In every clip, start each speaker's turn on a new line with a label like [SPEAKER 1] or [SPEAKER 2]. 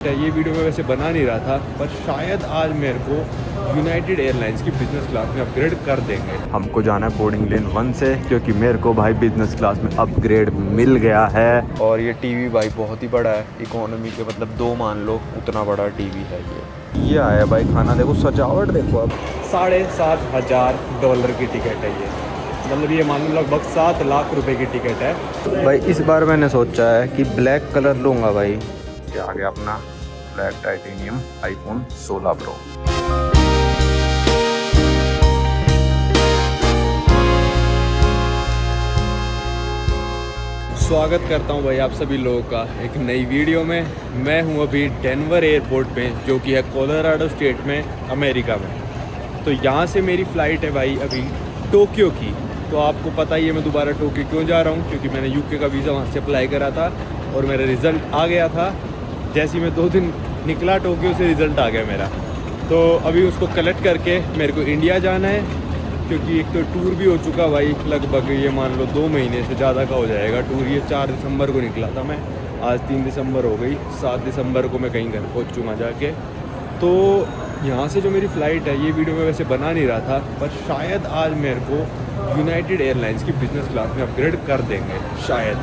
[SPEAKER 1] ये वीडियो मैं वैसे बना नहीं रहा था, पर शायद आज मेरे को यूनाइटेड एयरलाइंस की बिज़नेस क्लास में अपग्रेड कर देंगे।
[SPEAKER 2] हमको जाना है बोर्डिंग लेन 1 से, क्योंकि मेरे को भाई बिजनेस क्लास में अपग्रेड मिल गया है। और ये टीवी भाई बहुत ही बड़ा है, इकोनॉमी के मतलब 2 मान लो उतना बड़ा टीवी है ये आया भाई। खाना देखो, सजावट देखो। अब
[SPEAKER 1] $7,500 की टिकट है ये, मतलब ये मान लो लगभग 7 लाख रुपए की टिकट है।
[SPEAKER 2] भाई इस बार मैंने सोचा है कि ब्लैक कलर लूँगा भाई। ये आ गया अपना ब्लैक टाइटेनियम iPhone 16 Pro।
[SPEAKER 1] स्वागत करता हूं भाई आप सभी लोगों का एक नई वीडियो में। मैं हूं अभी डेनवर एयरपोर्ट पे, जो कि है कोलोराडो स्टेट में, अमेरिका में। तो यहाँ से मेरी फ़्लाइट है भाई अभी टोक्यो की। तो आपको पता ही है मैं दोबारा टोक्यो क्यों जा रहा हूँ, क्योंकि मैंने यूके का वीज़ा वहाँ से अप्लाई करा था और मेरा रिज़ल्ट आ गया था। जैसे ही मैं 2 दिन निकला टोक्यो से, रिज़ल्ट आ गया मेरा। तो अभी उसको कलेक्ट करके मेरे को इंडिया जाना है, क्योंकि एक तो टूर भी हो चुका भाई, लगभग ये मान लो 2 महीने से ज़्यादा का हो जाएगा टूर। ये 4 दिसंबर को निकला था मैं, आज 3 दिसंबर हो गई, 7 दिसंबर को मैं कहीं घर पहुँचूँगा जाके। तो यहाँ से जो मेरी फ़्लाइट है, ये वीडियो मैं वैसे बना नहीं रहा था, पर शायद आज मेरे को यूनाइटेड एयरलाइंस की बिज़नेस क्लास में अपग्रेड कर देंगे। शायद,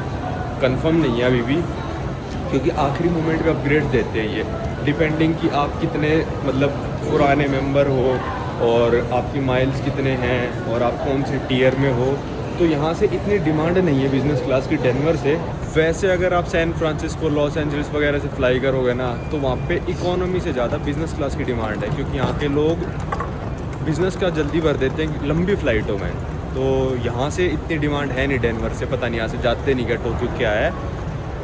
[SPEAKER 1] कंफर्म नहीं है अभी भी, क्योंकि आखिरी मोमेंट पे अपग्रेड देते हैं ये, डिपेंडिंग कि आप कितने मतलब पुराने मेंबर हो और आपकी माइल्स कितने हैं और आप कौन से टियर में हो। तो यहाँ से इतनी डिमांड नहीं है बिज़नेस क्लास की डेनवर से। वैसे अगर आप सैन फ्रांसिस्को, लॉस एंजल्स वगैरह से फ्लाई करोगे ना, तो वहाँ पे इकोनॉमी से ज़्यादा बिज़नेस क्लास की डिमांड है, क्योंकि यहाँ के लोग बिज़नेस क्लास जल्दी भर देते हैं लंबी फ़्लाइटों में। तो यहाँ से इतनी डिमांड है नहीं डेनवर से, पता नहीं यहाँ से जाते नहीं क्या टोक्यो क्या है।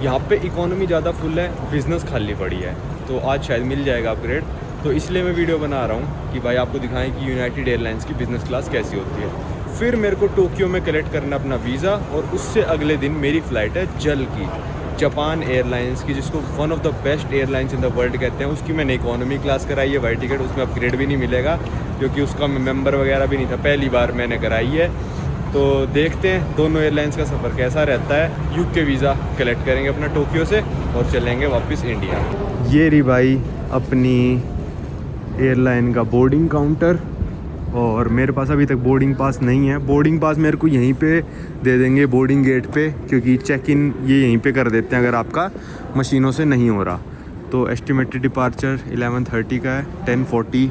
[SPEAKER 1] यहाँ पे इकोनॉमी ज़्यादा फुल है, बिज़नेस खाली पड़ी है। तो आज शायद मिल जाएगा अपग्रेड। तो इसलिए मैं वीडियो बना रहा हूँ कि भाई आपको दिखाएं कि यूनाइटेड एयरलाइंस की बिज़नेस क्लास कैसी होती है। फिर मेरे को टोक्यो में कलेक्ट करना अपना वीज़ा, और उससे अगले दिन मेरी फ़्लाइट है जल की, जापान एयरलाइंस की, जिसको one of the best airlines in the world कहते हैं। उसकी मैंने इकोनॉमी क्लास कराई है, वाई टिकट, उसमें अपग्रेड भी नहीं मिलेगा, क्योंकि उसका मेंबर वगैरह भी नहीं था, पहली बार मैंने कराई है। तो देखते हैं दोनों एयरलाइंस का सफ़र कैसा रहता है। यूके वीज़ा कलेक्ट करेंगे अपना टोक्यो से और चलेंगे वापस इंडिया।
[SPEAKER 2] ये रही भाई अपनी एयरलाइन का बोर्डिंग काउंटर, और मेरे पास अभी तक बोर्डिंग पास नहीं है। बोर्डिंग पास मेरे को यहीं पे दे देंगे बोर्डिंग गेट पे, क्योंकि चेक इन ये यहीं पे कर देते हैं अगर आपका मशीनों से नहीं हो रहा। तो एस्टिमेटेड डिपार्चर 11:30 का है, 10:40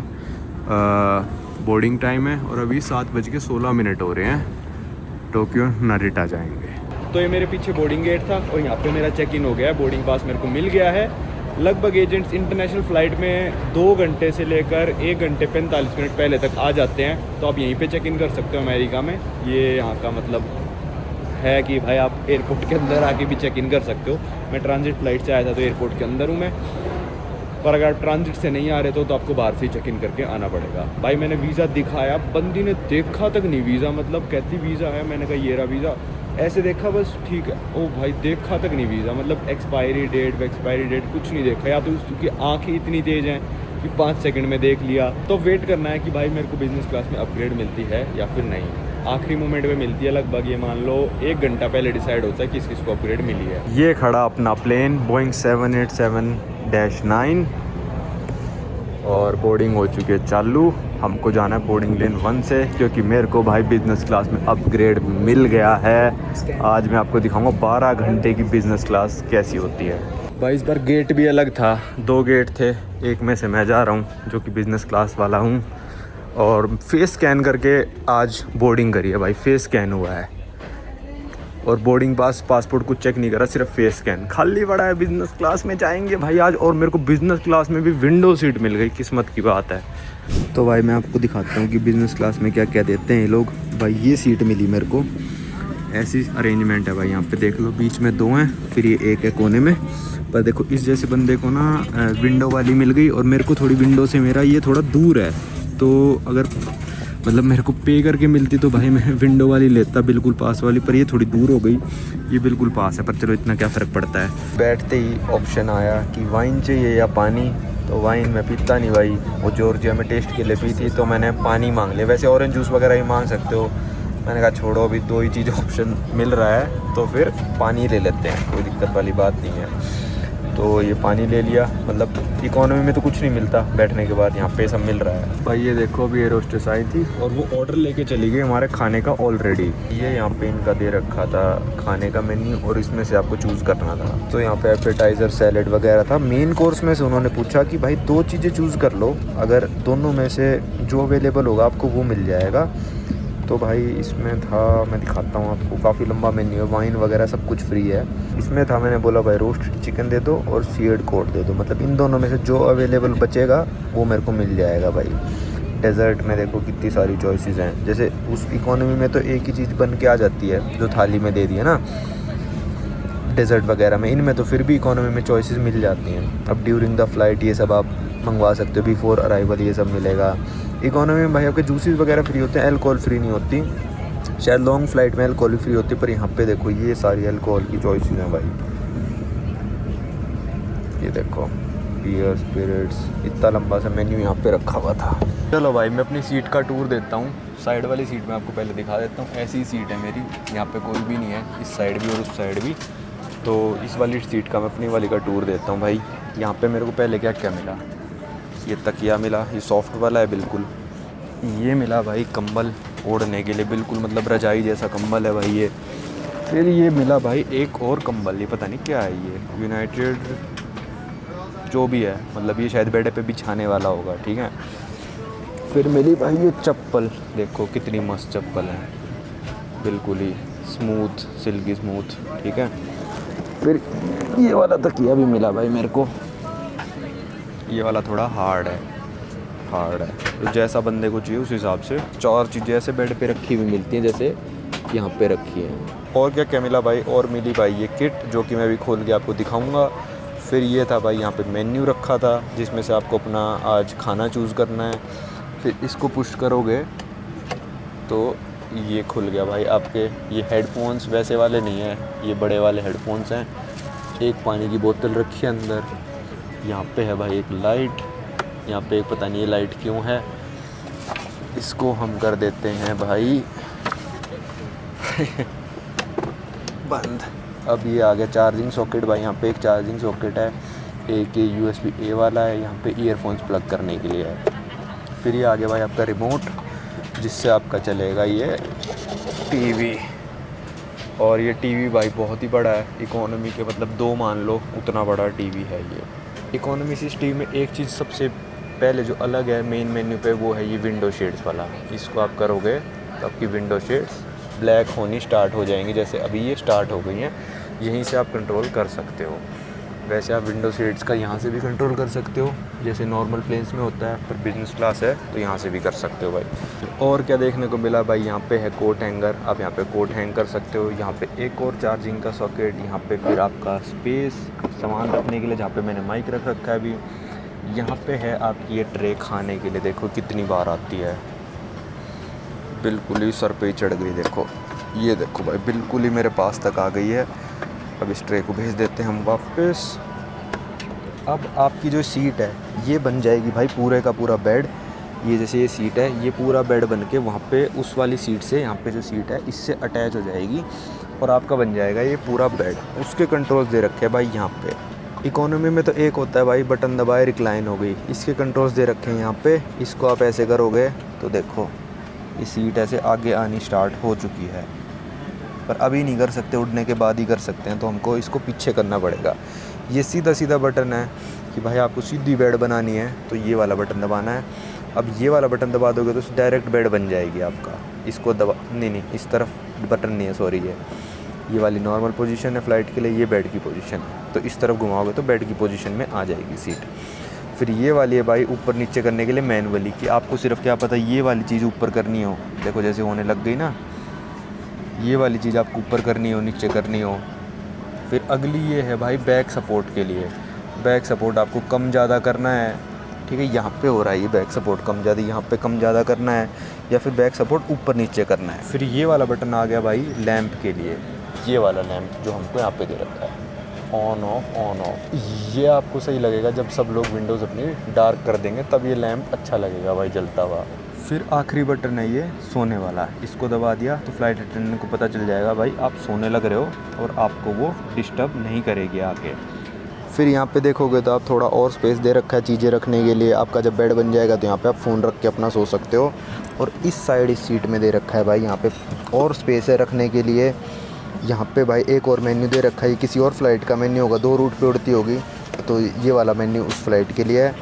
[SPEAKER 2] बोर्डिंग टाइम है, और अभी 7:16 हो रहे हैं। टोक्यो नारिटा जाएंगे।
[SPEAKER 1] तो ये मेरे पीछे बोर्डिंग गेट था और यहाँ पे मेरा चेक इन हो गया है, बोर्डिंग पास मेरे को मिल गया है। लगभग एजेंट्स इंटरनेशनल फ़्लाइट में 2 घंटे से लेकर 1 घंटे 45 मिनट पहले तक आ जाते हैं। तो आप यहीं पे चेक इन कर सकते हो अमेरिका में। ये यहाँ का मतलब है कि भाई आप एयरपोर्ट के अंदर आके भी चेक इन कर सकते हो। मैं ट्रांजिट फ़्लाइट से आया था तो एयरपोर्ट के अंदर हूँ मैं, पर अगर आप ट्रांजिट से नहीं आ रहे तो आपको बाहर से ही चेक इन करके आना पड़ेगा। भाई मैंने वीज़ा दिखाया, बंदी ने देखा तक नहीं वीज़ा, मतलब कहती वीज़ा है, मैंने कहा ये रहा वीज़ा, ऐसे देखा बस ठीक है। ओ भाई देखा तक नहीं वीज़ा, मतलब एक्सपायरी डेट कुछ नहीं देखा, या तो उसकी आँखें इतनी तेज़ हैं कि 5 सेकंड में देख लिया। तो वेट करना है कि भाई मेरे को बिज़नेस क्लास में अपग्रेड मिलती है या फिर नहीं। आखिरी मोमेंट में मिलती है, लगभग ये मान लो 1 घंटा पहले डिसाइड होता है कि किसको अपग्रेड मिली है।
[SPEAKER 2] ये खड़ा अपना प्लेन बोइंग 787-9, और बोर्डिंग हो चुकी है चालू। हमको जाना है बोर्डिंग लेन 1 से, क्योंकि मेरे को भाई बिज़नेस क्लास में अपग्रेड मिल गया है। आज मैं आपको दिखाऊंगा 12 घंटे की बिज़नेस क्लास कैसी होती है। भाई इस बार गेट भी अलग था, 2 गेट थे, एक में से मैं जा रहा हूँ जो कि बिज़नेस क्लास वाला हूँ। और फेस स्कैन करके आज बोर्डिंग करी है भाई, फेस स्कैन हुआ है, और बोर्डिंग पासपोर्ट कुछ चेक नहीं करा, सिर्फ फेस स्कैन खाली पड़ा है। बिज़नेस क्लास में जाएंगे भाई आज, और मेरे को बिज़नेस क्लास में भी विंडो सीट मिल गई, किस्मत की बात है। तो भाई मैं आपको दिखाता हूँ कि बिज़नेस क्लास में क्या क्या देते हैं ये लोग। भाई ये सीट मिली मेरे को, ऐसी अरेंजमेंट है भाई, यहाँ पे देख लो, बीच में 2 हैं, फिर ये एक है कोने में। पर देखो इस जैसे बंदे को ना विंडो वाली मिल गई, और मेरे को थोड़ी विंडो से मेरा ये थोड़ा दूर है। तो अगर मतलब मेरे को पे करके मिलती तो भाई मैं विंडो वाली लेता, बिल्कुल पास वाली, पर ये थोड़ी दूर हो गई, ये बिल्कुल पास है। पर चलो इतना क्या फ़र्क पड़ता है। बैठते ही ऑप्शन आया कि वाइन चाहिए या पानी, तो वाइन मैं पीता नहीं भाई, वो जॉर्जिया में टेस्ट के लिए पी थी, तो मैंने पानी मांग लिया। वैसे ऑरेंज जूस वगैरह ही मांग सकते हो, मैंने कहा छोड़ो अभी 2 ही चीज़ ऑप्शन मिल रहा है तो फिर पानी ले लेते हैं, कोई दिक्कत वाली बात नहीं है। तो ये पानी ले लिया। मतलब इकोनॉमी में तो कुछ नहीं मिलता, बैठने के बाद यहाँ पे सब मिल रहा है भाई। ये देखो अभी एयर होस्टेस आई थी और वो ऑर्डर लेके चली गई हमारे खाने का ऑलरेडी। ये यहाँ पे इनका दे रखा था खाने का मेन्यू और इसमें से आपको चूज़ करना था। तो यहाँ पे एपेटाइज़र सैलेड वगैरह था। मेन कोर्स में से उन्होंने पूछा कि भाई 2 चीज़ें चूज़ कर लो, अगर दोनों में से जो अवेलेबल होगा आपको वो मिल जाएगा। तो भाई इसमें था, मैं दिखाता हूँ आपको, काफ़ी लंबा मेन्यू है, वाइन वगैरह सब कुछ फ्री है। इसमें था, मैंने बोला भाई रोस्ट चिकन दे दो और सीयर्ड कोट दे दो, मतलब इन दोनों में से जो अवेलेबल बचेगा वो मेरे को मिल जाएगा भाई। डेज़र्ट में देखो कितनी सारी चॉइसेस हैं, जैसे उस इकोनॉमी में तो एक ही चीज़ बन के आ जाती है जो थाली में दे दी है ना, डेज़र्ट वगैरह में। इनमें तो फिर भी इकोनॉमी में चॉइसेस मिल जाती हैं। अब ड्यूरिंग द फ्लाइट ये सब आप मंगवा सकते हो, बिफोर अराइवल ये सब मिलेगा। इकोनॉमी में भाई आपके जूसेस वगैरह फ्री होते हैं, अल्कोहल फ्री नहीं होती। शायद लॉन्ग फ्लाइट में अल्कोहल फ्री होती है, पर यहाँ पे देखो ये सारी अल्कोहल की चॉइसेस हैं भाई। ये देखो बियर, स्पिरिट्स, इतना लंबा सा मेन्यू यहाँ पे रखा हुआ था। चलो भाई मैं अपनी सीट का टूर देता हूँ। साइड वाली सीट में आपको पहले दिखा देता हूँ। ऐसी ही सीट है मेरी, यहाँ पे कोई भी नहीं है, इस साइड भी और उस साइड भी। तो इस वाली सीट का मैं अपनी वाली का टूर देता हूँ भाई। यहाँ पे मेरे को पहले क्या क्या मिला, ये तकिया मिला, ये सॉफ्ट वाला है बिल्कुल। ये मिला भाई कंबल ओढ़ने के लिए, बिल्कुल मतलब रजाई जैसा कंबल है भाई ये। फिर ये मिला भाई एक और कंबल, ये पता नहीं क्या है, ये यूनाइटेड जो भी है, मतलब ये शायद बेड पे बिछाने वाला होगा, ठीक है। फिर मिली भाई ये चप्पल, देखो कितनी मस्त चप्पल है, बिल्कुल ही स्मूथ, सिल्की स्मूथ, ठीक है। फिर ये वाला तकिया भी मिला भाई मेरे को, ये वाला थोड़ा हार्ड है, तो जैसा बंदे को चाहिए उस हिसाब से। 4 चीज़ें ऐसे बेड पे रखी हुई मिलती हैं जैसे यहाँ पे रखी है। और क्या क्या मिला भाई, और मिली भाई ये किट जो कि मैं अभी खोल के आपको दिखाऊंगा। फिर ये था भाई यहाँ पे मेन्यू रखा था जिसमें से आपको अपना आज खाना चूज़ करना है। फिर इसको पुश करोगे तो ये खुल गया भाई आपके। ये हेडफोन्स वैसे वाले नहीं है, ये बड़े वाले हेडफोन्स हैं। एक पानी की बोतल रखी है अंदर। यहाँ पे है भाई एक लाइट, यहाँ पे एक पता नहीं ये लाइट क्यों है, इसको हम कर देते हैं भाई बंद। अब ये आ गया चार्जिंग सॉकेट भाई, यहाँ पे एक चार्जिंग सॉकेट है, एक ये USB A वाला है, यहाँ पे ईयरफोन्स प्लग करने के लिए है। फिर ये आ गया भाई आपका रिमोट जिससे आपका चलेगा ये टीवी। और ये टीवी भाई बहुत ही बड़ा है, इकोनॉमी के मतलब 2 मान लो उतना बड़ा टीवी है ये। इकोनॉमी सिस्टम में एक चीज़ सबसे पहले जो अलग है मेन मेन्यू पे, वो है ये विंडो शेड्स वाला। इसको आप करोगे तो आपकी विंडो शेड्स ब्लैक होनी स्टार्ट हो जाएंगी, जैसे अभी ये स्टार्ट हो गई हैं। यहीं से आप कंट्रोल कर सकते हो। वैसे आप विंडो शेड्स का यहाँ से भी कंट्रोल कर सकते हो, जैसे नॉर्मल प्लेन्स में होता है, पर बिजनेस क्लास है तो यहाँ से भी कर सकते हो भाई। और क्या देखने को मिला भाई, यहाँ पे है कोट हैंगर, आप यहाँ पे कोट हैंग कर सकते हो। यहाँ पे एक और चार्जिंग का सॉकेट, यहाँ पे फिर आपका स्पेस सामान रखने के लिए, जहाँ पे मैंने माइक रख रखा है अभी। यहाँ पे है आपकी ये ट्रे खाने के लिए, देखो कितनी बार आती है, बिल्कुल ही सर पे ही चढ़ गई। देखो ये देखो भाई, बिल्कुल ही मेरे पास तक आ गई है। अब इस ट्रे को भेज देते हैं हम वापस। अब आपकी जो सीट है ये बन जाएगी भाई पूरे का पूरा बेड। ये जैसे ये सीट है, ये पूरा बेड बन के वहाँ पे उस वाली सीट से, यहाँ पे जो सीट है इससे अटैच हो जाएगी और आपका बन जाएगा ये पूरा बेड। उसके कंट्रोल्स दे रखे हैं भाई यहाँ पे। इकोनॉमी में तो एक होता है भाई बटन दबाए रिक्लाइन हो गई, इसके कंट्रोल्स दे रखे हैं यहाँ पे। इसको आप ऐसे करोगे तो देखो ये सीट ऐसे आगे आनी स्टार्ट हो चुकी है, पर अभी नहीं कर सकते, उड़ने के बाद ही कर सकते हैं, तो हमको इसको पीछे करना पड़ेगा। ये सीधा सीधा बटन है कि भाई आपको सीधी बेड बनानी है तो ये वाला बटन दबाना है। अब ये वाला बटन दबा दोगे तो डायरेक्ट बेड बन जाएगी आपका। इसको दबा नहीं, इस तरफ बटन नहीं है, सॉरी, ये वाली नॉर्मल पोजीशन है फ़्लाइट के लिए, ये बेड की पोजीशन है, तो इस तरफ घुमाओगे तो बेड की पोजीशन में आ जाएगी सीट। फिर ये वाली है भाई ऊपर नीचे करने के लिए मैनुअली, कि आपको सिर्फ क्या पता ये वाली चीज़ ऊपर करनी हो, देखो जैसे होने लग गई ना, ये वाली चीज़ आपको ऊपर करनी हो नीचे करनी हो। फिर अगली ये है भाई बैक सपोर्ट के लिए। बैक सपोर्ट आपको कम ज़्यादा करना है, ठीक है, यहाँ पे हो रहा है ये बैक सपोर्ट कम ज़्यादा, यहाँ पे कम ज़्यादा करना है, या फिर बैक सपोर्ट ऊपर नीचे करना है। फिर ये वाला बटन आ गया भाई लैंप के लिए, ये वाला लैंप जो हमको यहाँ पे दे रखा है, ऑन ऑफ। ये आपको सही लगेगा जब सब लोग विंडोज़ अपनी डार्क कर देंगे, तब ये लैंप अच्छा लगेगा भाई जलता हुआ। फिर आखिरी बटन है ये सोने वाला, इसको दबा दिया तो फ़्लाइट अटेंडेंट को पता चल जाएगा भाई आप सोने लग रहे हो और आपको वो डिस्टर्ब नहीं करेगी आके। फिर यहाँ पे देखोगे तो आप थोड़ा और स्पेस दे रखा है चीज़ें रखने के लिए। आपका जब बेड बन जाएगा तो यहाँ पे आप फ़ोन रख के अपना सो सकते हो। और इस साइड इस सीट में दे रखा है भाई यहाँ पे और स्पेस है रखने के लिए। यहाँ पे भाई एक और मेन्यू दे रखा है, ये किसी और फ़्लाइट का मेन्यू होगा, 2 रूट पे उड़ती होगी, तो ये वाला मेन्यू उस फ्लाइट के लिए है।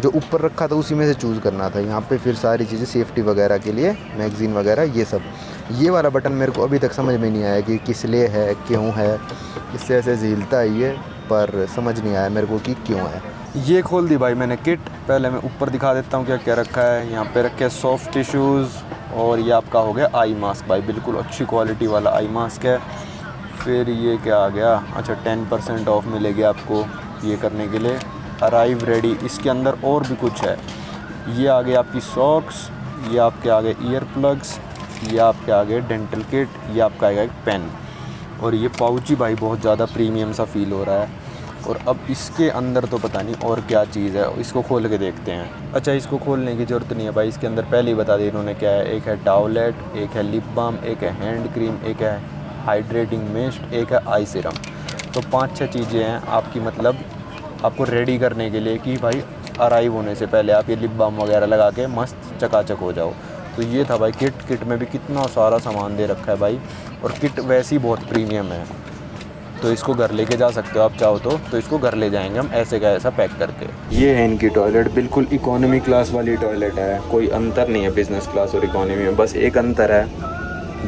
[SPEAKER 2] जो ऊपर रखा था उसी में से चूज़ करना था। यहाँ पे फिर सारी चीज़ें सेफ्टी वगैरह के लिए, मैगज़ीन वगैरह ये सब। ये वाला बटन मेरे को अभी तक समझ में नहीं आया कि किस लिए है, क्यों है, इससे ऐसे झीलता है ये, पर समझ नहीं आया मेरे को कि क्यों है। ये खोल दी भाई मैंने किट। पहले मैं ऊपर दिखा देता हूँ क्या क्या रखा है। यहाँ पे रखे सॉफ्ट टिश्यूज़ और ये आपका हो गया आई मास्क भाई, बिल्कुल अच्छी क्वालिटी वाला आई मास्क है। फिर ये क्या आ गया, अच्छा 10% ऑफ मिलेगी आपको ये करने के लिए। अराइव रेडी, इसके अंदर और भी कुछ है। ये आ गए आपकी सॉक्स, ये आपके आगे ईयर प्लग्स, ये आपके आगे डेंटल किट, ये आपका आएगा एक पेन और ये पाउच ही भाई बहुत ज़्यादा प्रीमियम सा फील हो रहा है। और अब इसके अंदर तो पता नहीं और क्या चीज़ है, इसको खोल के देखते हैं। अच्छा इसको खोलने की ज़रूरत नहीं है भाई, इसके अंदर पहले ही बता दिया इन्होंने क्या है। एक है टावलेट, एक है लिप बाम, एक है हैंड क्रीम, एक है हाइड्रेटिंग मिस्ट, एक है आई सीरम। तो 5-6 चीज़ें हैं आपकी, मतलब आपको रेडी करने के लिए कि भाई अराइव होने से पहले आप ये लिप बाम वगैरह लगा के मस्त चकाचक हो जाओ। तो ये था भाई किट। किट में भी कितना सारा सामान दे रखा है भाई, और किट वैसे ही बहुत प्रीमियम है। तो इसको घर लेके जा सकते हो आप चाहो तो इसको घर ले जाएंगे हम ऐसे का ऐसा पैक करके। ये है इनकी टॉयलेट, बिल्कुल इकोनॉमी क्लास वाली टॉयलेट है, कोई अंतर नहीं है बिज़नेस क्लास और इकोनॉमी में, बस एक अंतर है,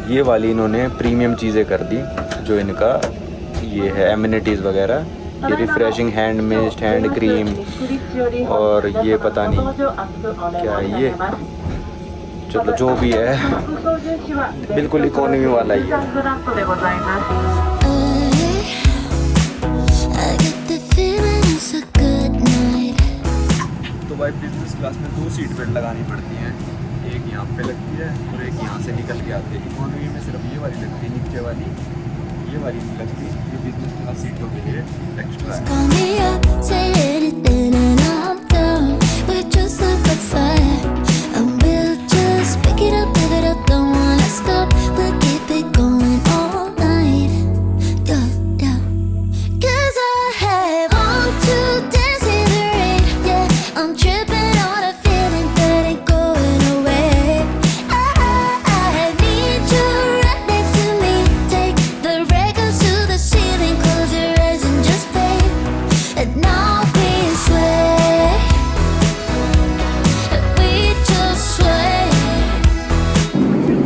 [SPEAKER 2] ये वाली इन्होंने प्रीमियम चीज़ें कर दी। जो इनका ये है एमिनिटीज़ वगैरह, ये refreshing hand mist, hand cream, और ये पता नहीं क्या है ये, चलो जो भी है बिल्कुल इकोनॉमी वाला ही है। तो भाई बिज़नेस क्लास में 2 सीट बेल्ट लगानी पड़ती हैं, एक यहाँ पे लगती है और एक यहाँ से निकल के आती है। इकोनॉमी में सिर्फ ये वाली लगती है नीचे वाली, ये वाली नहीं लगती। ये बिज़नेस क्लास सीटों के लिए एक्स्ट्रा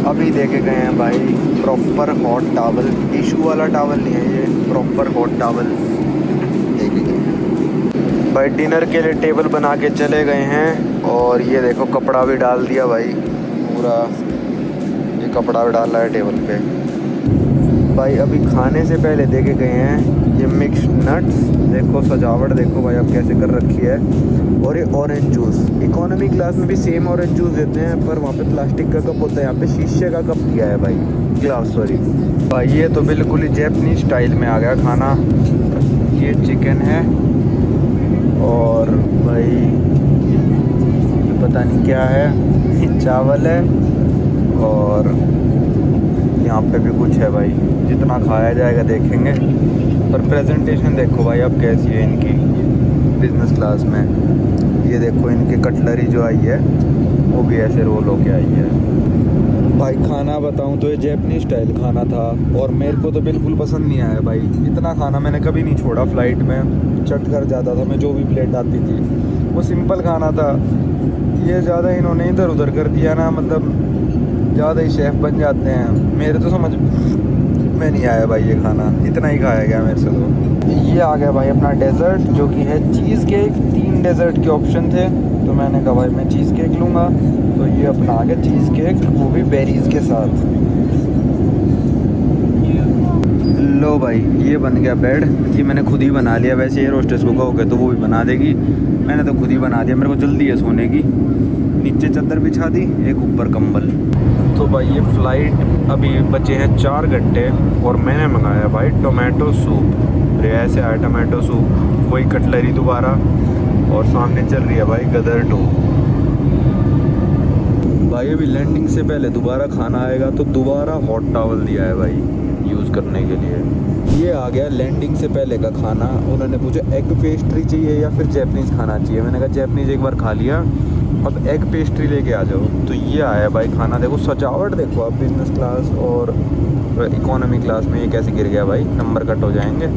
[SPEAKER 2] अभी देखे गए हैं भाई प्रॉपर हॉट टावल, टिशू वाला टावल नहीं है ये, प्रॉपर हॉट टावल देखे गए हैं भाई। डिनर के लिए टेबल बना के चले गए हैं और ये देखो कपड़ा भी डाल दिया भाई, पूरा ये कपड़ा भी डाल रहा है टेबल पे भाई। अभी खाने से पहले देखे गए हैं ये मिक्स नट्स, देखो सजावट देखो भाई अब कैसे कर रखी है। और ये ऑरेंज जूस, इकोनॉमी क्लास में भी सेम ऑरेंज जूस देते हैं, पर वहाँ पे प्लास्टिक का कप होता है, यहाँ पे शीशे का कप दिया है भाई, ग्लास सॉरी भाई। ये तो बिल्कुल ही जैपनीज स्टाइल में आ गया खाना। ये चिकन है और भाई पता नहीं क्या है, चावल है और यहाँ पे भी कुछ है भाई, जितना खाया जाएगा देखेंगे। पर प्रेजेंटेशन देखो भाई अब कैसी है इनकी बिज़नेस क्लास में। ये देखो इनकी कटलरी जो आई है वो भी ऐसे रोल होके आई है भाई। खाना बताऊं तो ये जैपनीज स्टाइल खाना था और मेरे को तो बिल्कुल पसंद नहीं आया भाई। इतना खाना मैंने कभी नहीं छोड़ा फ़्लाइट में, चट कर जाता था मैं जो भी प्लेट आती थी, वो सिंपल खाना था। ये ज़्यादा इन्होंने इधर उधर कर दिया ना, मतलब ज़्यादा ही शेफ़ बन जाते हैं। मेरे तो समझ में नहीं आया भाई ये खाना, इतना ही खाया गया मेरे से। तो ये आ गया भाई अपना डेज़र्ट जो कि है चीज़ केक। 3 डेज़र्ट के ऑप्शन थे तो मैंने कहा भाई मैं चीज़ केक लूँगा, तो ये अपना आ गया चीज़ केक, वो भी बेरीज़ के साथ। लो भाई ये बन गया बेड, ये मैंने खुद ही बना लिया। वैसे एयर होस्टेस को कहोगे तो वो भी बना देगी, मैंने तो खुद ही बना दिया, मेरे को जल्दी है सोने की। नीचे चादर बिछा दी, एक ऊपर कंबल। तो भाई ये फ़्लाइट अभी बचे हैं 4 घंटे और मैंने मंगाया भाई टोमेटो सूप। रे ऐसे आया टोमेटो सूप, वही कटलरी दोबारा, और सामने चल रही है भाई गदर 2 भाई। अभी लैंडिंग से पहले दोबारा खाना आएगा तो दोबारा हॉट टॉवल दिया है भाई यूज़ करने के लिए। ये आ गया लैंडिंग से पहले का खाना। उन्होंने पूछा एग पेस्ट्री चाहिए या फिर जैपनीज़ खाना चाहिए। मैंने कहा जैपनीज़ एक बार खा लिया, अब एग पेस्ट्री लेके आ जाओ। तो ये आया भाई खाना। देखो सजावट देखो आप, बिज़नेस क्लास और इकोनॉमी क्लास में ये कैसे गिर गया भाई, नंबर कट हो जाएंगे।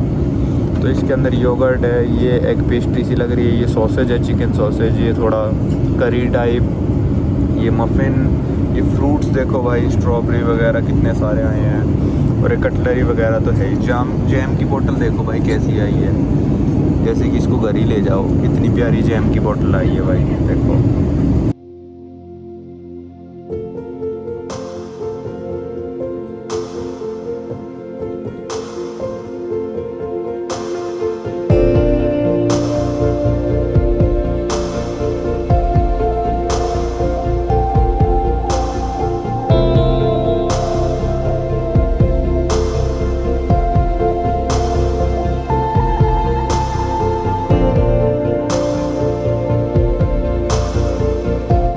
[SPEAKER 2] तो इसके अंदर योगर्ट है, ये एग पेस्ट्री सी लग रही है, ये सॉसेज है, चिकन सॉसेज, ये थोड़ा करी टाइप, ये मफ़िन, ये फ्रूट्स देखो भाई, स्ट्रॉबेरी वगैरह कितने सारे आए हैं, और ये कटलरी वगैरह तो है ही। जैम की बोतल देखो भाई कैसी आई है, जैसे कि इसको घर ही ले जाओ। इतनी प्यारी जैम की बोतल आई है भाई, देखो।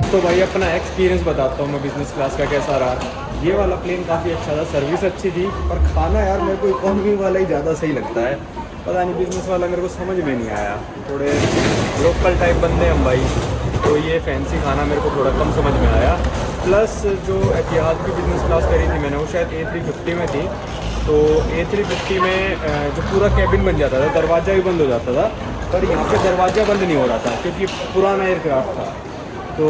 [SPEAKER 1] तो भाई अपना एक्सपीरियंस बताता हूँ मैं बिज़नेस क्लास का कैसा रहा। ये वाला प्लेन काफ़ी अच्छा था, सर्विस अच्छी थी, पर खाना यार मेरे को इकोनॉमी वाला ही ज़्यादा सही लगता है। पता नहीं बिज़नेस वाला मेरे को समझ में नहीं आया, थोड़े लोकल टाइप बंदे हम भाई, तो ये फैंसी खाना मेरे को थोड़ा कम समझ में आया। प्लस जो एतिहाद की बिज़नेस क्लास करी थी मैंने, वो शायद A350 में थी। तो A350 में जो पूरा कैबिन बन जाता था, दरवाज़ा भी बंद हो जाता था, पर यहाँ पे दरवाज़ा बंद नहीं हो रहा था क्योंकि पुराना एयरक्राफ्ट था। तो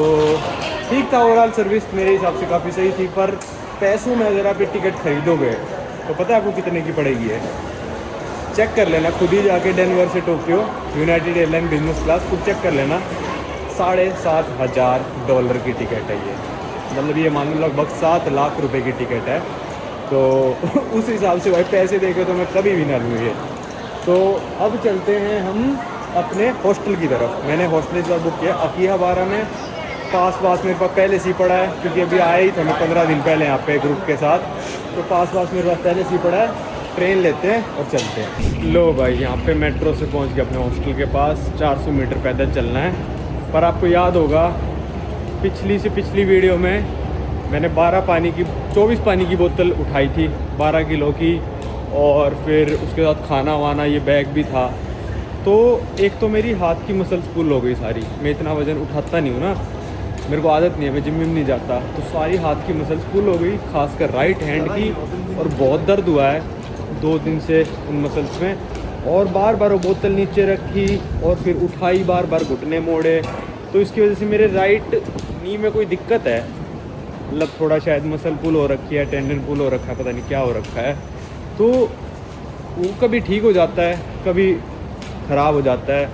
[SPEAKER 1] ठीक था, ओवरऑल सर्विस मेरे हिसाब से काफ़ी सही थी। पर पैसों में अगर आप ये टिकट खरीदोगे तो पता है आपको कितने की पड़ेगी है? चेक कर लेना खुद ही जाके, डेनवर से Tokyo United airline business class खुद चेक कर लेना, $7,500 की टिकट है ये। मतलब ये मान लो लगभग 7 लाख रुपए की टिकट है। तो उस हिसाब से भाई पैसे देके तो मैं कभी भी ना लूँ ये। तो अब चलते हैं हम अपने हॉस्टल की तरफ। मैंने हॉस्टल इस बार बुक किया अकीहाबारा में, पास मेरे पास पहले से ही पड़ा है क्योंकि अभी आया ही था मैं 15 दिन पहले यहाँ पे ग्रुप के साथ। तो पास मेरे पास पहले से ही पड़ा है। ट्रेन लेते हैं और चलते हैं। लो भाई यहाँ पे मेट्रो से पहुँच गए अपने हॉस्टल के पास। 400 मीटर पैदल चलना है। पर आपको याद होगा पिछली से पिछली वीडियो में मैंने 24 पानी की बोतल उठाई थी 12 किलो की, और फिर उसके साथ खाना वाना ये बैग भी था। तो एक तो मेरी हाथ की मसल्स पुल हो गई सारी। मैं इतना वज़न उठाता नहीं हूँ ना, मेरे को आदत नहीं है, मैं जिम में नहीं जाता। तो सारी हाथ की मसल्स पुल हो गई, खासकर राइट हैंड की, और बहुत दर्द हुआ है 2 दिन से उन मसल्स में। और बार बार वो बोतल नीचे रखी और फिर उठाई, बार बार घुटने मोड़े। तो इसकी वजह से मेरे राइट नी में कोई दिक्कत है, मतलब थोड़ा शायद मसल पुल हो रखी है, टेंडन पुल हो रखा है, पता नहीं क्या हो रखा है। तो वो कभी ठीक हो जाता है, कभी ख़राब हो जाता है।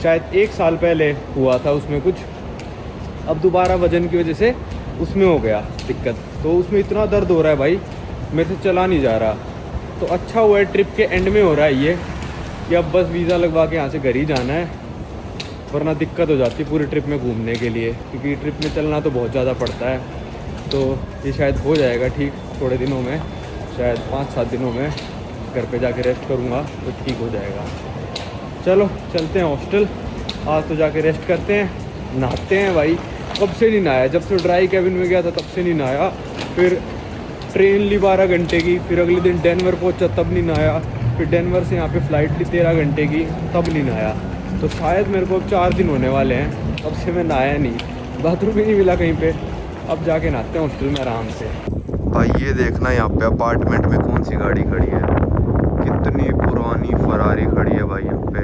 [SPEAKER 1] शायद 1 साल पहले हुआ था उसमें कुछ, अब दोबारा वज़न की वजह से उसमें हो गया दिक्कत। तो उसमें इतना दर्द हो रहा है भाई, मेरे से चला नहीं जा रहा। तो अच्छा हुआ है ट्रिप के एंड में हो रहा है ये, कि अब बस वीज़ा लगवा के यहाँ से घर ही जाना है, वरना दिक्कत हो जाती है पूरी ट्रिप में घूमने के लिए, क्योंकि ट्रिप में चलना तो बहुत ज़्यादा पड़ता है। तो ये शायद हो जाएगा ठीक थोड़े दिनों में, शायद 5-7 दिनों में घर पे जाके रेस्ट करूँगा तो ठीक हो जाएगा। चलो चलते हैं हॉस्टल। आज तो जाके रेस्ट करते हैं, नहाते हैं भाई। कब से नहीं नहाया, जब से ड्राई कैबिन में गया था तब से नहीं नहाया। फिर ट्रेन ली 12 घंटे की, फिर अगले दिन डेनवर पहुंचा तब नहीं नहाया, फिर डेनवर से यहाँ पे फ़्लाइट ली 13 घंटे की, तब नहीं नहाया। तो शायद मेरे को अब 4 दिन होने वाले हैं तब से मैं नहाया नहीं, बाथरूम ही नहीं मिला कहीं पे। अब जाके नहाते हैं हॉस्टल में आराम से।
[SPEAKER 2] भाई ये देखना यहाँ पे अपार्टमेंट में कौन सी गाड़ी खड़ी है, कितनी पुरानी फरारी खड़ी है भाई यहाँ पे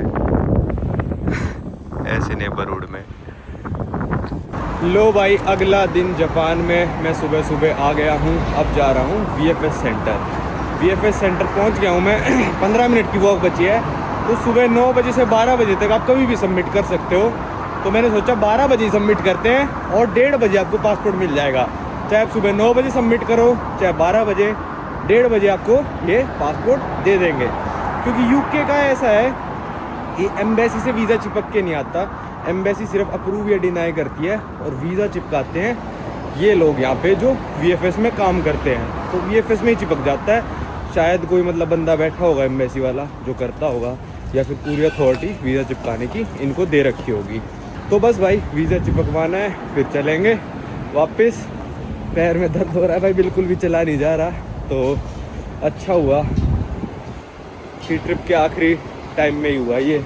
[SPEAKER 2] ऐसे नेबरहुड में।
[SPEAKER 1] लो भाई अगला दिन जापान में, मैं सुबह आ गया हूँ। अब जा रहा हूँ VFS सेंटर पहुँच गया हूँ मैं। 15 मिनट की वॉक बची है। तो सुबह 9 बजे से 12 बजे तक आप कभी भी सबमिट कर सकते हो। तो मैंने सोचा 12 बजे सबमिट करते हैं और 1:30 बजे आपको पासपोर्ट मिल जाएगा। चाहे आप सुबह 9 बजे सबमिट करो, चाहे 12 बजे, 1:30 बजे आपको ये पासपोर्ट दे देंगे। क्योंकि UK का ऐसा है कि एम्बेसी से वीज़ा चिपक के नहीं आता। एम्बेसी सिर्फ अप्रूव या डिनाई करती है, और वीज़ा चिपकाते हैं ये लोग यहाँ पे जो VFS में काम करते हैं। तो VFS में ही चिपक जाता है। शायद कोई मतलब बंदा बैठा होगा एम्बेसी वाला जो करता होगा, या फिर पूरी अथॉरिटी वीज़ा चिपकाने की इनको दे रखी होगी। तो बस भाई वीज़ा चिपकवाना है, फिर चलेंगे वापस। पैर में दर्द हो रहा है भाई, बिल्कुल भी चला नहीं जा रहा। तो अच्छा हुआ कि ट्रिप के आखिरी टाइम में ही हुआ ये।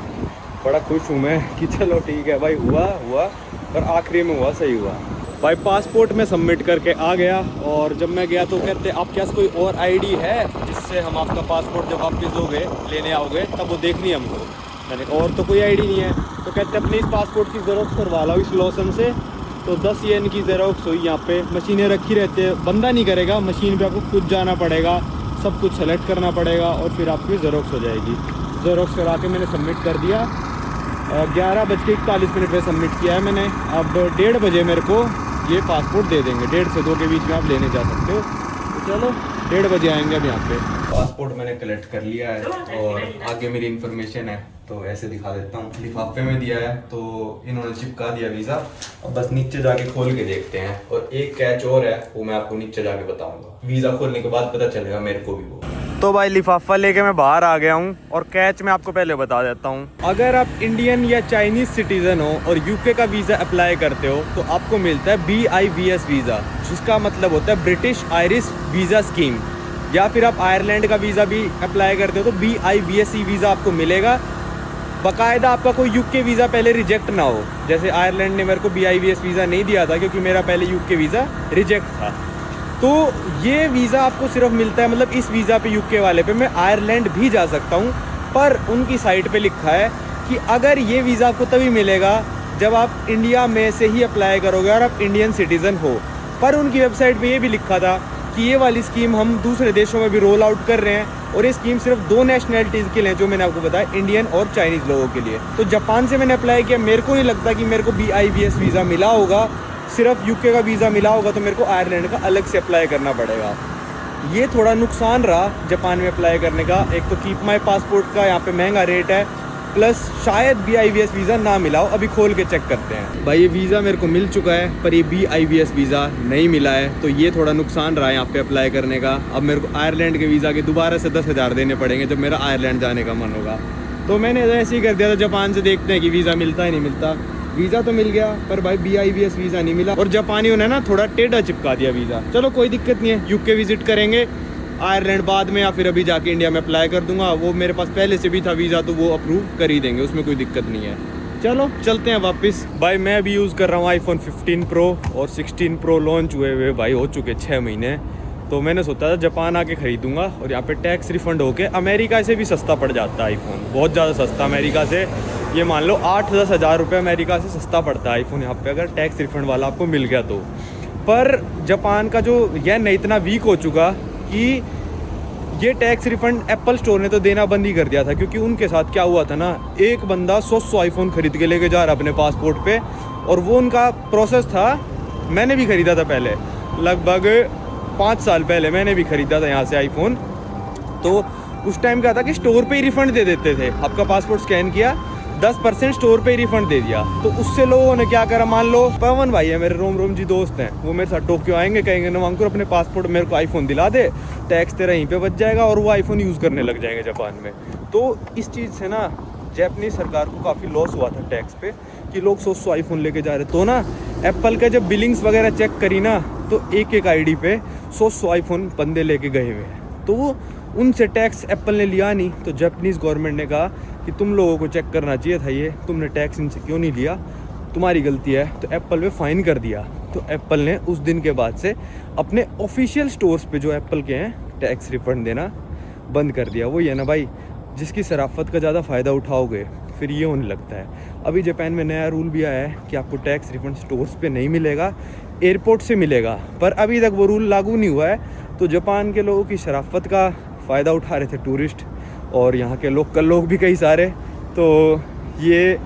[SPEAKER 1] बड़ा खुश हूँ मैं कि चलो ठीक है भाई, हुआ पर आखिरी में हुआ, सही हुआ भाई। पासपोर्ट में सबमिट करके आ गया, और जब मैं गया तो कहते आपके पास कोई और आईडी है जिससे हम आपका पासपोर्ट जब वापस दोगे लेने आओगे तब वो देखनी है हमको। मैंने कहा और तो कोई आईडी नहीं है। तो कहते अपने इस पासपोर्ट की ज़ेरॉक्स करवा लो इस लॉसन से। तो 10 येन की ज़ेरॉक्स हुई। यहाँ पे मशीनें रखी रहती है, बंदा नहीं करेगा, मशीन पे आपको खुद जाना पड़ेगा, सब कुछ सेलेक्ट करना पड़ेगा और फिर आपकी ज़ेरॉक्स हो जाएगी। ज़ेरॉक्स करा के मैंने सबमिट कर दिया। 11:41 पे सबमिट किया है मैंने। अब 1:30 बजे मेरे को ये पासपोर्ट दे देंगे। 1:30 से 2 के बीच में आप लेने जा सकते हो। तो चलो 1:30 बजे आएंगे अब यहाँ पे। पासपोर्ट मैंने कलेक्ट कर लिया है और आगे मेरी इन्फॉर्मेशन है तो ऐसे दिखा देता हूँ। लिफाफे में दिया है तो इन्होंने चिपका दिया वीज़ा। अब बस नीचे जाके खोल के देखते हैं। और एक कैच और है, वो मैं आपको नीचे जाके बताऊंगा। वीज़ा खोलने के बाद पता चलेगा मेरे को भी वो। तो भाई लिफाफा लेके मैं बाहर आ गया हूँ और कैच मैं आपको पहले बता देता हूँ। अगर आप इंडियन या चाइनीज़ सिटीज़न हो और यूके का वीज़ा अप्लाई करते हो तो आपको मिलता है BIVS वीज़ा, जिसका मतलब होता है ब्रिटिश आयरिश वीज़ा स्कीम। या फिर आप आयरलैंड का वीज़ा भी अप्लाई करते हो तो BIVSE वीज़ा आपको मिलेगा। बाकायदा आपका कोई यूके वीज़ा पहले रिजेक्ट ना हो। जैसे आयरलैंड ने मेरे को BIVS वीज़ा नहीं दिया था क्योंकि मेरा पहले यूके वीज़ा रिजेक्ट था। तो ये वीज़ा आपको सिर्फ मिलता है, मतलब इस वीज़ा पे यूके वाले पे मैं आयरलैंड भी जा सकता हूँ, पर उनकी साइट पे लिखा है कि अगर ये वीज़ा आपको तभी मिलेगा जब आप इंडिया में से ही अप्लाई करोगे और आप इंडियन सिटीज़न हो। पर उनकी वेबसाइट पे ये भी लिखा था कि ये वाली स्कीम हम दूसरे देशों में भी रोल आउट कर रहे हैं और ये स्कीम सिर्फ 2 नेशनलिटीज़ के लिए, जो मैंने आपको बताया, इंडियन और चाइनीज़ लोगों के लिए। तो जापान से मैंने अप्लाई किया। मेरे को नहीं लगता कि मेरे को BIVS वीज़ा मिला होगा, सिर्फ यूके का वीज़ा मिला होगा तो मेरे को आयरलैंड का अलग से अप्लाई करना पड़ेगा। ये थोड़ा नुकसान रहा जापान में अप्लाई करने का। एक तो कीप माई पासपोर्ट का यहाँ पे महंगा रेट है, प्लस शायद BIVS वीज़ा ना मिला हो। अभी खोल के चेक करते हैं। भाई ये वीज़ा मेरे को मिल चुका है पर ये BIVS वीज़ा नहीं मिला है, तो ये थोड़ा नुकसान रहा है यहाँ पे अप्लाई करने का। अब मेरे को आयरलैंड के वीज़ा के दोबारा से 10,000 देने पड़ेंगे जब मेरा आयरलैंड जाने का मन होगा। तो मैंने ऐसे ही कर दिया था जापान से, देखते हैं कि वीज़ा मिलता है नहीं मिलता। वीज़ा तो मिल गया पर भाई BIVS वीज़ा नहीं मिला और जापानियों ने ना थोड़ा टेढ़ा चिपका दिया वीज़ा। चलो कोई दिक्कत नहीं है, यूके विजिट करेंगे, आयरलैंड बाद में या फिर अभी जाके इंडिया में अप्लाई कर दूंगा। वो मेरे पास पहले से भी था वीज़ा तो वो अप्रूव कर ही देंगे, उसमें कोई दिक्कत नहीं है। चलो चलते हैं वापस। भाई मैं भी यूज़ कर रहा हूँ iPhone 15 Pro और 16 Pro लॉन्च हुए भाई हो चुके 6 महीने। तो मैंने सोचा था जापान आके ख़रीदूँगा और यहाँ पे टैक्स रिफ़ंड होके अमेरिका से भी सस्ता पड़ जाता है आईफोन, बहुत ज़्यादा सस्ता अमेरिका से। ये मान लो 8-10 हज़ार रुपये अमेरिका से सस्ता पड़ता है आईफोन यहाँ पे, अगर टैक्स रिफ़ंड वाला आपको मिल गया तो। पर जापान का जो येन इतना वीक हो चुका कि ये टैक्स रिफ़ंड एप्पल स्टोर ने तो देना बंद ही कर दिया था। क्योंकि उनके साथ क्या हुआ था ना, एक बंदा 100 आईफोन ख़रीद के लेके जा रहा अपने पासपोर्ट पे, और वो उनका प्रोसेस था। मैंने भी ख़रीदा था पहले, लगभग 5 साल पहले मैंने भी ख़रीदा था यहाँ से आईफोन। तो उस टाइम क्या था कि स्टोर पे ही रिफ़ंड दे देते थे। आपका पासपोर्ट स्कैन किया, 10% स्टोर पे ही रिफ़ंड दे दिया। तो उससे लोगों ने क्या करा, मान लो पवन भाई है मेरे, रोम जी दोस्त हैं, वो मेरे साथ टोक्यो आएंगे, कहेंगे नवांकुर अपने पासपोर्ट मेरे को आईफोन दिला दे, टैक्स तेरा यहीं पे बच जाएगा, और वो आईफोन यूज़ करने लग जाएंगे जापान में। तो इस चीज़ से ना जापानीज़ सरकार को काफ़ी लॉस हुआ था टैक्स पे, कि लोग 100 आईफोन लेके जा रहे। तो ना एप्पल का जब बिलिंग्स वगैरह चेक करी ना, तो एक आईडी पे 100 आईफोन बंदे लेके गए हुए हैं। तो वो उनसे टैक्स एप्पल ने लिया नहीं, तो जापानीज़ गवर्नमेंट ने कहा कि तुम लोगों को चेक करना चाहिए था, ये तुमने टैक्स इनसे क्यों नहीं लिया, तुम्हारी गलती है। तो एप्पल पे फ़ाइन कर दिया। तो एप्पल ने उस दिन के बाद से अपने ऑफिशियल स्टोर्स पे जो एप्पल के हैं टैक्स रिफ़ंड देना बंद कर दिया। वो ये ना भाई, जिसकी शराफत का ज़्यादा फ़ायदा उठाओगे फिर ये होने लगता है। अभी जापान में नया रूल भी आया है कि आपको टैक्स रिफ़ंड स्टोर्स पे नहीं मिलेगा, एयरपोर्ट से मिलेगा, पर अभी तक वो रूल लागू नहीं हुआ है। तो जापान के लोगों की शराफत का फ़ायदा उठा रहे थे टूरिस्ट और यहाँ के लोकल लोग भी कई सारे। तो ये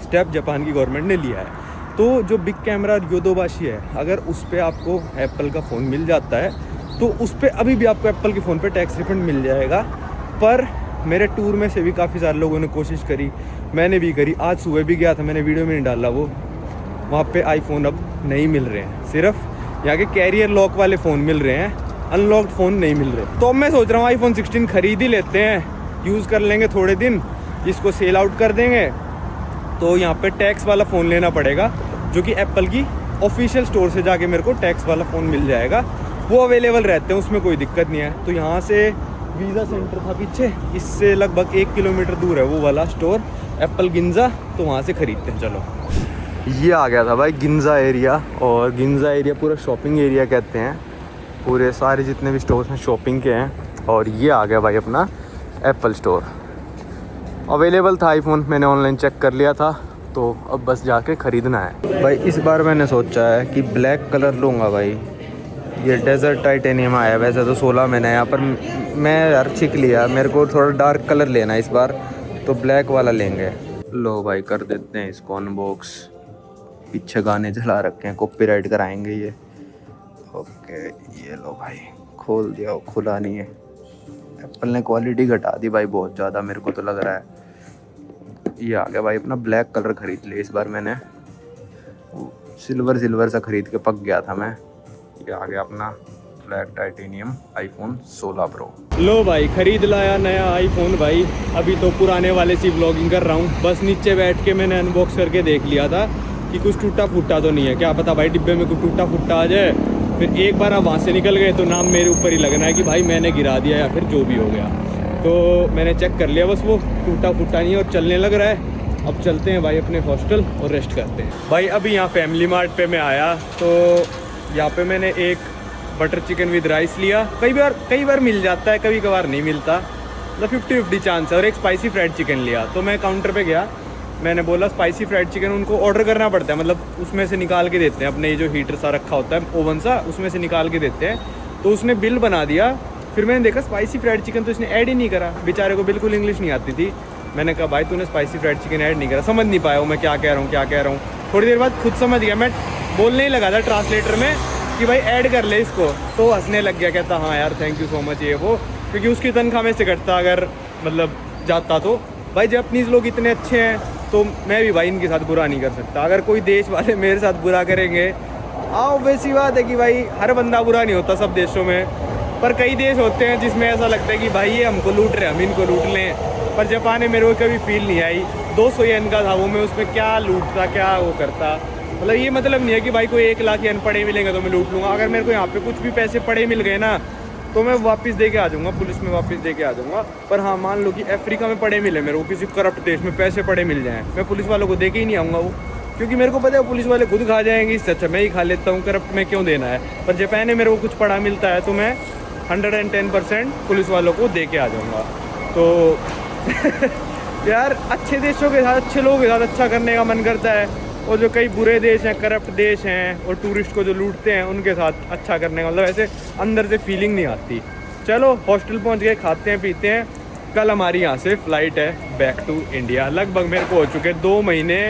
[SPEAKER 1] स्टेप जापान की गवर्नमेंट ने लिया है। तो जो बिग कैमरा योदोबाशी है, अगर उस पर आपको एप्पल का फ़ोन मिल जाता है तो उस पर अभी भी आपको एप्पल के फ़ोन पे टैक्स रिफ़ंड मिल जाएगा। पर मेरे टूर में से भी काफ़ी सारे लोगों ने कोशिश करी, मैंने भी करी। आज सुबह भी गया था, मैंने वीडियो में नहीं डाला वो, वहाँ पे आईफोन अब नहीं मिल रहे हैं, सिर्फ यहाँ के कैरियर लॉक वाले फ़ोन मिल रहे हैं, अनलॉक्ड फ़ोन नहीं मिल रहे। तो अब मैं सोच रहा हूँ iPhone 16 ख़रीद ही लेते हैं, यूज़ कर लेंगे थोड़े दिन, इसको सेल आउट कर देंगे। तो यहाँ पे टैक्स वाला फ़ोन लेना पड़ेगा, जो कि एप्पल की ऑफिशियल स्टोर से जाके मेरे को टैक्स वाला फ़ोन मिल जाएगा। वो अवेलेबल रहते हैं, उसमें कोई दिक्कत नहीं है। तो यहाँ से वीज़ा सेंटर था पीछे, इससे लगभग 1 किलोमीटर दूर है वो वाला स्टोर एप्पल गिंजा, तो वहाँ से ख़रीदते हैं। चलो
[SPEAKER 2] ये आ गया था भाई गिंजा एरिया, और गिंजा एरिया पूरा शॉपिंग एरिया कहते हैं, पूरे सारे जितने भी स्टोर्स हैं शॉपिंग के हैं। और ये आ गया भाई अपना एप्पल स्टोर। अवेलेबल था आईफोन, मैंने ऑनलाइन चेक कर लिया था, तो अब बस जाके ख़रीदना है भाई। इस बार मैंने सोचा है कि ब्लैक कलर लूँगा भाई। ये डेजर्ट टाइटेनियम आया, वैसे तो 16 में नया, पर मैं यार छिक लिया, मेरे को थोड़ा डार्क कलर लेना है इस बार, तो ब्लैक वाला लेंगे। लो भाई कर देते हैं इसको अनबॉक्स। पीछे गाने चला रखे हैं, कॉपीराइट कराएंगे ये। ओके ये लो भाई, खोल दिया, खुला नहीं है। एप्पल ने क्वालिटी घटा दी भाई बहुत ज़्यादा, मेरे को तो लग रहा है। ये आ गया भाई अपना ब्लैक कलर ख़रीद लिया इस बार मैंने, सिल्वर सा ख़रीद के पक गया था मैं। ये आ गया अपना ब्लैक टाइटेनियम आईफोन 16 प्रो।
[SPEAKER 1] लो भाई ख़रीद लाया नया आईफोन भाई। अभी तो पुराने वाले से व्लॉगिंग कर रहा हूँ, बस नीचे बैठ के मैंने अनबॉक्स करके देख लिया था कि कुछ टूटा फूटा तो नहीं है। क्या पता भाई डिब्बे में कुछ टूटा फूटा आ जाए, फिर एक बार आप वहाँ से निकल गए तो नाम मेरे ऊपर ही लगना है कि भाई मैंने गिरा दिया या फिर जो भी हो गया। तो मैंने चेक कर लिया, बस वो टूटा फूटा नहीं है और चलने लग रहा है। अब चलते हैं भाई अपने हॉस्टल और रेस्ट करते हैं भाई। अभी यहाँ फैमिली मार्ट पे मैं आया, तो यहाँ पे मैंने एक बटर चिकन विद राइस लिया। कई बार मिल जाता है, कभी कभार नहीं मिलता, मतलब 50-50 चांस है। और एक स्पाइसी फ्राइड चिकन लिया। तो मैं काउंटर पे गया, मैंने बोला स्पाइसी फ्राइड चिकन, उनको ऑर्डर करना पड़ता है, मतलब उसमें से निकाल के देते हैं, अपने ये जो हीटर सा रखा होता है ओवन सा, उसमें से निकाल के देते हैं। तो उसने बिल बना दिया, फिर मैंने देखा स्पाइसी फ्राइड चिकन तो इसने ऐड ही नहीं करा। बेचारे को बिल्कुल इंग्लिश नहीं आती थी। मैंने कहा भाई तूने स्पाइसी फ्राइड चिकन ऐड नहीं करा, समझ नहीं पाया मैं क्या कह रहा हूँ। थोड़ी देर बाद खुद समझ गया, मैं बोलने ही लगा था ट्रांसलेटर में कि भाई ऐड कर ले इसको, तो हंसने लग गया, कहता हाँ यार थैंक यू सो मच ये वो, क्योंकि उसकी तनख्वाह में से कटता अगर मतलब जाता तो। भाई जापानीज़ लोग इतने अच्छे हैं, तो मैं भी भाई इनके साथ बुरा नहीं कर सकता। अगर कोई देश वाले मेरे साथ बुरा करेंगे, वैसी बात है कि भाई हर बंदा बुरा नहीं होता सब देशों में, पर कई देश होते हैं जिसमें ऐसा लगता है कि भाई ये हमको लूट रहे, हम इनको लूट लें। पर जापान में मेरे को कभी फील नहीं आई। 200 येन का था वो, मैं उसमें क्या लूटता, क्या वो करता। मतलब ये मतलब नहीं है कि भाई कोई 1 लाख येन पड़े मिलेंगे तो मैं लूट लूँगा। अगर मेरे को यहाँ पे कुछ भी पैसे पड़े मिल गए ना, तो मैं वापस दे के आ जाऊँगा, पुलिस में वापस दे के आ जाऊँगा। पर हाँ मान लो कि अफ्रीका में पड़े मिले मेरे को, किसी करप्ट देश में पैसे पड़े मिल जाएँ, मैं पुलिस वालों को दे के ही नहीं आऊँगा वो, क्योंकि मेरे को पता है पुलिस वाले खुद खा जाएंगे, इससे अच्छा मैं ही खा लेता हूँ, करप्ट में क्यों देना है। पर जापान में मेरे को कुछ पड़ा मिलता है तो मैं 110% पुलिस वालों को दे के आ जाऊँगा। तो यार अच्छे देशों के साथ, अच्छे लोगों के साथ अच्छा करने का मन करता है, और जो कई बुरे देश हैं, करप्ट देश हैं और टूरिस्ट को जो लूटते हैं, उनके साथ अच्छा करने का मतलब ऐसे अंदर से फीलिंग नहीं आती। चलो हॉस्टल पहुंच गए, खाते हैं पीते हैं। कल हमारी यहाँ से फ़्लाइट है बैक टू इंडिया। लगभग मेरे को हो चुके 2 महीने,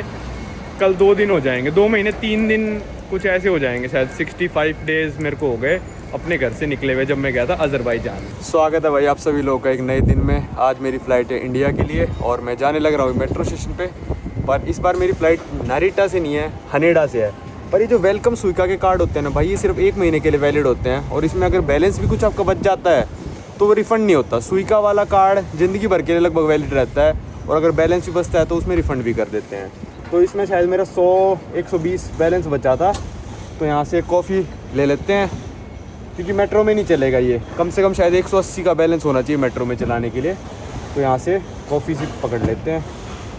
[SPEAKER 1] कल 2 दिन हो जाएंगे, 2 महीने 3 दिन कुछ ऐसे हो जाएंगे शायद। 65 डेज़ मेरे को हो गए अपने घर से निकले हुए, जब मैं गया था अज़रबैजान।
[SPEAKER 2] स्वागत है भाई आप सभी लोगों का एक नए दिन में। आज मेरी फ़्लाइट है इंडिया के लिए और मैं जाने लग रहा हूँ मेट्रो स्टेशन पे। पर इस बार मेरी फ़्लाइट नारिटा से नहीं है, हनेडा से है। पर ये जो वेलकम सुइका के कार्ड होते हैं ना भाई, ये सिर्फ 1 महीने के लिए वैलिड होते हैं, और इसमें अगर बैलेंस भी कुछ आपका बच जाता है तो वो रिफ़ंड नहीं होता। सुइका वाला कार्ड ज़िंदगी भर के लिए लगभग वैलिड रहता है, और अगर बैलेंस भी बचता है तो उसमें रिफ़ंड भी कर देते हैं। तो इसमें शायद मेरा 100-120 बैलेंस बचा था, तो यहाँ से कॉफ़ी ले लेते हैं, क्योंकि मेट्रो में नहीं चलेगा ये। कम से कम शायद 180 का बैलेंस होना चाहिए मेट्रो में चलाने के लिए। तो यहाँ से कॉफ़ी से पकड़ लेते हैं,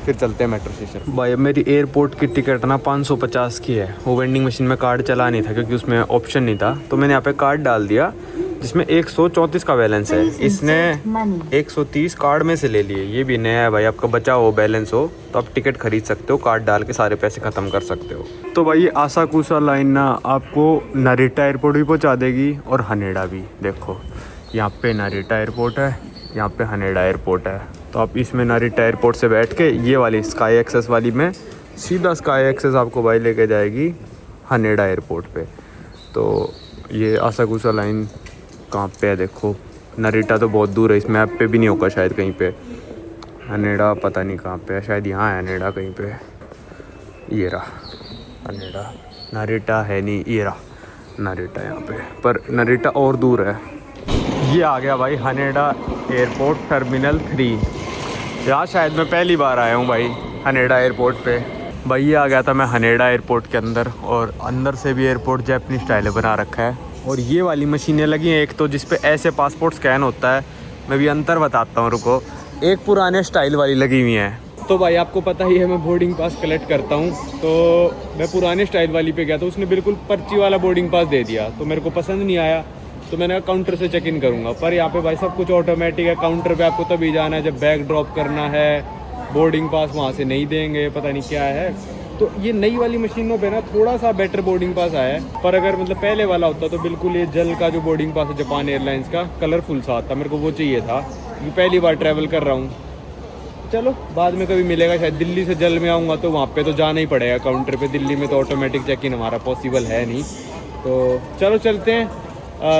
[SPEAKER 2] फिर चलते हैं मेट्रो स्टेशन। भाई अब मेरी एयरपोर्ट की टिकट ना 550 की है। वो वेंडिंग मशीन में कार्ड चला नहीं था क्योंकि उसमें ऑप्शन नहीं था, तो मैंने यहाँ पे कार्ड डाल दिया जिसमें 134 का बैलेंस है। इसने 130 कार्ड में से ले लिए। ये भी नया है भाई, आपका बचा हो बैलेंस हो तो आप टिकट खरीद सकते हो, कार्ड डाल के सारे पैसे ख़त्म कर सकते हो। तो भाई आसाकुसा लाइन ना आपको नारिटा एयरपोर्ट भी पहुँचा देगी और हनेडा भी। देखो यहाँ पे नारिटा एयरपोर्ट है, यहाँ पे हनेडा एयरपोर्ट है। तो आप इसमें नारिटा एयरपोर्ट से बैठ के ये वाली स्काई एक्सेस वाली में सीधा स्काई एक्सेस आपको भाई लेके जाएगी हनेडा एयरपोर्ट पे। तो ये आसाकुसा लाइन कहाँ पे है देखो, नारिटा तो बहुत दूर है, इस मैप पे भी नहीं होगा शायद कहीं पे। हनेडा पता नहीं कहाँ पे है, शायद यहाँ है हनेडा कहीं पे। ये रहा हनेडा, नारिटा है नहीं, ये रहा नारिटा यहाँ पे, पर नारिटा और दूर है। ये आ गया भाई हनेडा एयरपोर्ट टर्मिनल 3। यहाँ शायद मैं पहली बार आया हूँ भाई हनेडा एयरपोर्ट पे। भाई ये आ गया था मैं हनेडा एयरपोर्ट के अंदर, और अंदर से भी एयरपोर्ट जापानी स्टाइल बना रखा है। और ये वाली मशीनें लगी हैं, एक तो जिस पे ऐसे पासपोर्ट स्कैन होता है, मैं भी अंतर बताता हूँ, रुको। एक पुराने स्टाइल वाली लगी हुई है।
[SPEAKER 1] तो भाई आपको पता ही है मैं बोर्डिंग पास कलेक्ट करता हूँ, तो मैं पुराने स्टाइल वाली पे गया, तो उसने बिल्कुल पर्ची वाला बोर्डिंग पास दे दिया, तो मेरे को पसंद नहीं आया। तो मैंने कहा काउंटर से चेक इन करूँगा, पर यहाँ पे भाई सब कुछ ऑटोमेटिक है। काउंटर पे आपको तभी जाना है जब बैग ड्रॉप करना है, बोर्डिंग पास वहाँ से नहीं देंगे, पता नहीं क्या है। तो ये नई वाली मशीनों पे ना थोड़ा सा बेटर बोर्डिंग पास आया है, पर अगर मतलब पहले वाला होता तो बिल्कुल ये जल का जो बोर्डिंग पास है जापान एयरलाइंस का, कलरफुल सा आता, मेरे को वो चाहिए था, क्योंकि पहली बार ट्रैवल कर रहा हूँ। चलो बाद में कभी मिलेगा, शायद दिल्ली से जल में आऊँगा तो वहाँ पे तो जाना ही पड़ेगा काउंटर पे। दिल्ली में तो ऑटोमेटिक चेक इन हमारा पॉसिबल है नहीं। तो चलो चलते हैं।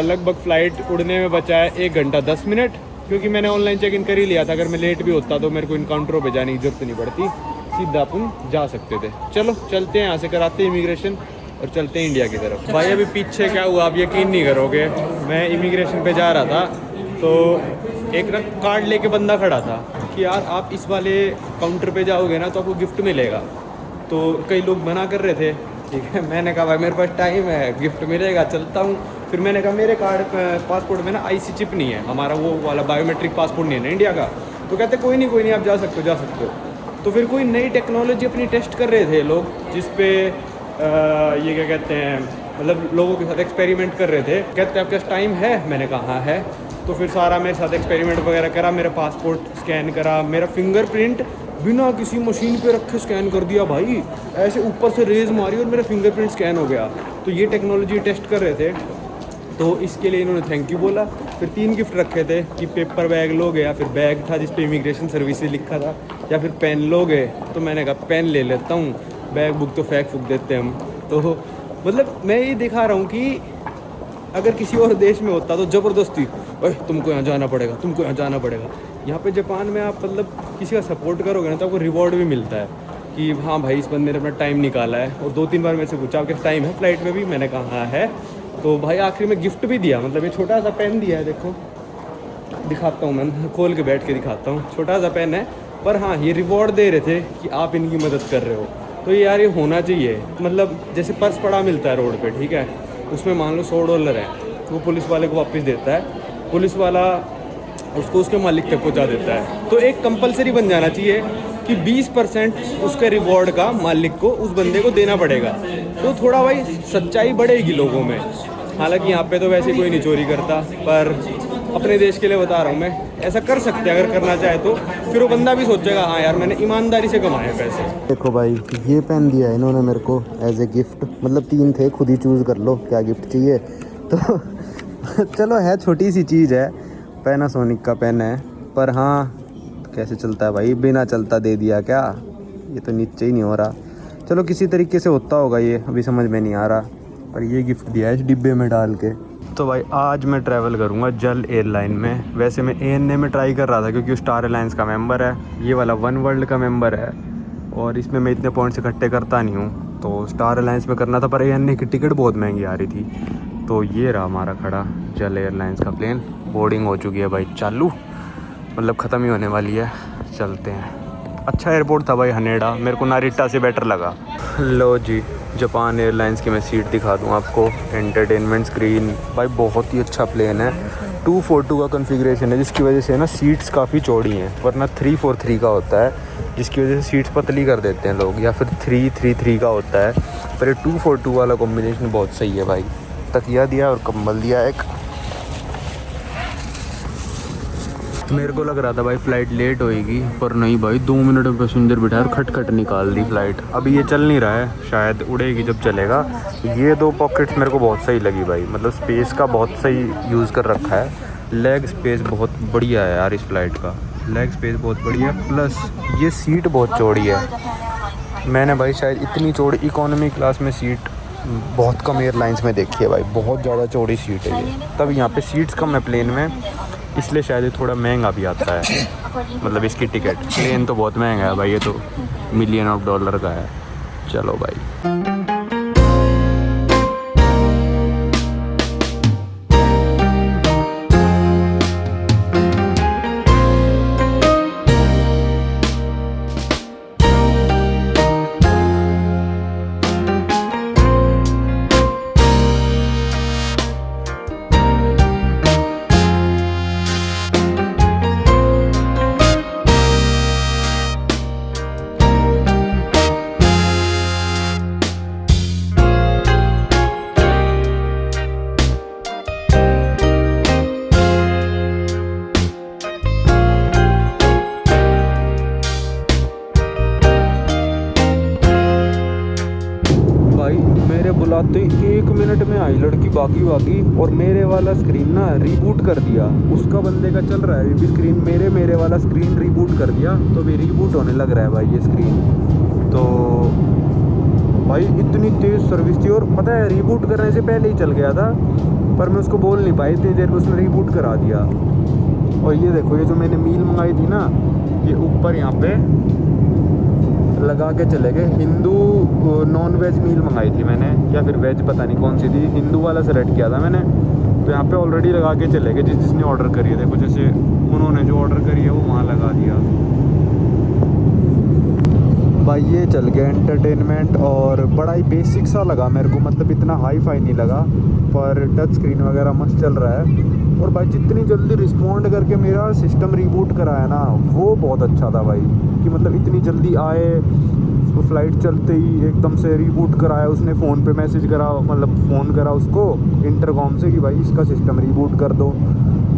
[SPEAKER 1] लगभग फ़्लाइट उड़ने में बचा है 1 घंटा 10 मिनट, क्योंकि मैंने ऑनलाइन चेक इन कर ही लिया था। अगर मैं लेट भी होता तो मेरे को इन काउंटरों पर जाने की जरूरत नहीं पड़ती, सीधा अपन जा सकते थे। चलो चलते हैं, यहाँ से कराते हैं इमिग्रेशन और चलते हैं इंडिया की तरफ। भाई अभी पीछे क्या हुआ आप यकीन नहीं करोगे। मैं इमिग्रेशन पे जा रहा था, तो एक ना कार्ड लेके बंदा खड़ा था कि यार आप इस वाले काउंटर पे जाओगे ना तो आपको गिफ्ट मिलेगा। तो कई लोग मना कर रहे थे, ठीक है। मैंने कहा भाई मेरे पास टाइम है, गिफ्ट मिलेगा, चलता हूँ। फिर मैंने कहा मेरे पासपोर्ट में ना आईसी चिप नहीं है, हमारा वो वाला बायोमेट्रिक पासपोर्ट नहीं है ना इंडिया का। तो कहते कोई नहीं आप जा सकते हो। तो फिर कोई नई टेक्नोलॉजी अपनी टेस्ट कर रहे थे लोग, जिस पे ये क्या कहते हैं, मतलब लोगों के साथ एक्सपेरिमेंट कर रहे थे। कहते आपके पास टाइम है, मैंने कहा हाँ है। तो फिर सारा मेरे साथ एक्सपेरिमेंट वगैरह करा, मेरा पासपोर्ट स्कैन करा, मेरा फिंगरप्रिंट बिना किसी मशीन पे रखे स्कैन कर दिया भाई, ऐसे ऊपर से रेज मारी और मेरा फिंगरप्रिंट स्कैन हो गया। तो ये टेक्नोलॉजी टेस्ट कर रहे थे, तो इसके लिए इन्होंने थैंक यू बोला। फिर 3 गिफ्ट रखे थे कि पेपर बैग लोगे, या फिर बैग था जिस पे इमिग्रेशन सर्विसेज लिखा था, या फिर पेन लोगे। तो मैंने कहा पेन ले लेता हूँ, बैग बुक तो फेंक फूक देते हम। तो मतलब मैं ये दिखा रहा हूँ कि अगर किसी और देश में होता तो ज़बरदस्ती, ओए तुमको यहाँ जाना पड़ेगा, तुमको यहाँ जाना पड़ेगा। यहाँ पे जापान में आप मतलब किसी का सपोर्ट करोगे ना तो आपको रिवॉर्ड भी मिलता है कि हाँ भाई इस बंदे ने अपना टाइम निकाला है। और 2-3 बार मेरे से पूछा आपके टाइम है फ़्लाइट में भी, मैंने कहा हाँ है। तो भाई आखिर में गिफ्ट भी दिया, मतलब ये छोटा सा पेन दिया है, देखो दिखाता हूँ, मैं खोल के बैठ के दिखाता हूँ। छोटा सा पेन है, पर हाँ ये रिवॉर्ड दे रहे थे कि आप इनकी मदद कर रहे हो। तो यार ये होना चाहिए। मतलब जैसे पर्स पड़ा मिलता है रोड पे, ठीक है, उसमें मान लो $100 है, वो पुलिस वाले को वापस देता है, पुलिस वाला उसको उसके मालिक तक पहुँचा देता है। तो एक कंपलसरी बन जाना चाहिए कि 20% उसके रिवॉर्ड का मालिक को उस बंदे को देना पड़ेगा। तो थोड़ा भाई सच्चाई बढ़ेगी लोगों में। हालांकि यहाँ पे तो वैसे कोई नहीं चोरी करता, पर अपने देश के लिए बता रहा हूँ मैं, ऐसा कर सकते हैं अगर करना चाहे तो। फिर वो बंदा भी सोचेगा हाँ यार मैंने ईमानदारी से कमाए पैसे।
[SPEAKER 2] देखो भाई ये पेन दिया है इन्होंने मेरे को एज ए गिफ्ट, मतलब 3 थे, खुद ही चूज़ कर लो क्या गिफ्ट चाहिए। तो चलो है छोटी सी चीज़ है, पैनासोनिक का पेन है, पर हाँ कैसे चलता है भाई, बिना चलता दे दिया क्या, ये तो नीचे ही नहीं हो रहा। चलो किसी तरीके से होता होगा, ये अभी समझ में नहीं आ रहा, पर ये गिफ्ट दिया है इस डिब्बे में डाल के। तो भाई आज मैं ट्रैवल करूँगा जल एयरलाइन में। वैसे मैं ANA में ट्राई कर रहा था क्योंकि स्टार एलायंस का मेंबर है, ये वाला वन वर्ल्ड का मेंबर है, और इसमें मैं इतने पॉइंट्स इकट्ठे करता नहीं हूँ। तो स्टार एलायंस में करना था, पर ANA की टिकट बहुत महंगी आ रही थी। तो ये रहा हमारा खड़ा जल एयरलाइंस का प्लेन, बोर्डिंग हो चुकी है भाई चालू, मतलब ख़त्म ही होने वाली है। चलते हैं। अच्छा एयरपोर्ट था भाई हनेडा, मेरे को नारिटा से बेटर लगा। लो जी जापान एयरलाइंस की मैं सीट दिखा दूँ आपको, एंटरटेनमेंट स्क्रीन, भाई बहुत ही अच्छा प्लेन है। 242 का कॉन्फ़िगरेशन है, जिसकी वजह से ना सीट्स काफ़ी चौड़ी हैं, वरना 343 का होता है, जिसकी वजह से सीट्स पतली कर देते हैं लोग, या फिर 333 का होता है। पर ये 242 वाला कॉम्बिनेशन बहुत सही है भाई। तकिया दिया और कंबल दिया एक। मेरे को लग रहा था भाई फ़्लाइट लेट होएगी, पर नहीं भाई 2 मिनट में पैसेंजर बिठाया और खटखट निकाल दी फ़्लाइट। अभी ये चल नहीं रहा है, शायद उड़ेगी जब चलेगा। ये 2 पॉकेट्स मेरे को बहुत सही लगी भाई, मतलब स्पेस का बहुत सही यूज़ कर रखा है। लेग स्पेस बहुत बढ़िया है यार इस फ़्लाइट का, लेग स्पेस बहुत बढ़िया है, प्लस ये सीट बहुत चौड़ी है। मैंने भाई शायद इतनी चौड़ी इकोनॉमी क्लास में सीट बहुत कम एयरलाइंस में देखी है भाई, बहुत ज़्यादा चौड़ी सीट है ये। तब यहाँ पे सीट्स कम है प्लेन में, इसलिए शायद ये थोड़ा महंगा भी आता है, मतलब इसकी टिकट। प्लेन तो बहुत महंगा है भाई, ये तो $मिलियन का है। चलो भाई। मेरे बुलाते ही 1 मिनट में आई लड़की भागी भागी, और मेरे वाला स्क्रीन ना रीबूट कर दिया। उसका बंदे का चल रहा है अभी भी स्क्रीन, मेरे वाला स्क्रीन रीबूट कर दिया, तो अभी रीबूट होने लग रहा है भाई ये स्क्रीन। तो भाई इतनी तेज़ सर्विस थी, और पता है रीबूट करने से पहले ही चल गया था, पर मैं उसको बोल नहीं पाई, इतनी देर में उसने रीबूट करा दिया। और ये देखो, ये जो मैंने मील मंगाई थी ना, ये ऊपर यहाँ पे लगा के चले गए। हिंदू नॉन वेज मील मंगाई थी मैंने, या फिर वेज, पता नहीं कौन सी थी। हिंदू वाला सेलेक्ट किया था मैंने, तो यहाँ पे ऑलरेडी लगा के चले गए जिसने ऑर्डर करी है। देखो जैसे उन्होंने जो ऑर्डर करी है वो वहाँ लगा दिया भाई। ये चल गया एंटरटेनमेंट, और बड़ा ही बेसिक सा लगा मेरे को, मतलब इतना हाई फाई नहीं लगा, पर टच स्क्रीन वगैरह मस्त चल रहा है। और भाई जितनी जल्दी रिस्पॉन्ड करके मेरा सिस्टम रीबूट कराया ना, वो बहुत अच्छा था भाई, कि मतलब इतनी जल्दी आए, फ़्लाइट चलते ही एकदम से रीबूट कराया उसने। फ़ोन पे मैसेज करा, मतलब फ़ोन करा उसको इंटरकॉम से कि भाई इसका सिस्टम रीबूट कर दो।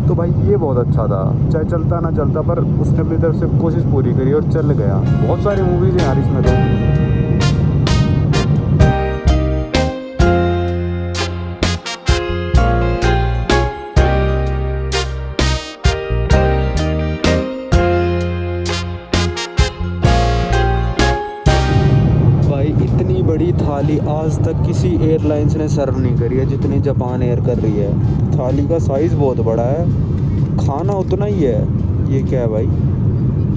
[SPEAKER 2] तो भाई ये बहुत अच्छा था, चाहे चलता ना चलता, पर उसने अपनी तरफ से कोशिश पूरी करी और चल गया। बहुत सारी मूवीज़ हैं यार इसमें तो। इतनी बड़ी थाली आज तक किसी एयरलाइंस ने सर्व नहीं करी है जितनी जापान एयर कर रही है। थाली का साइज़ बहुत बड़ा है, खाना उतना ही है। ये क्या है भाई,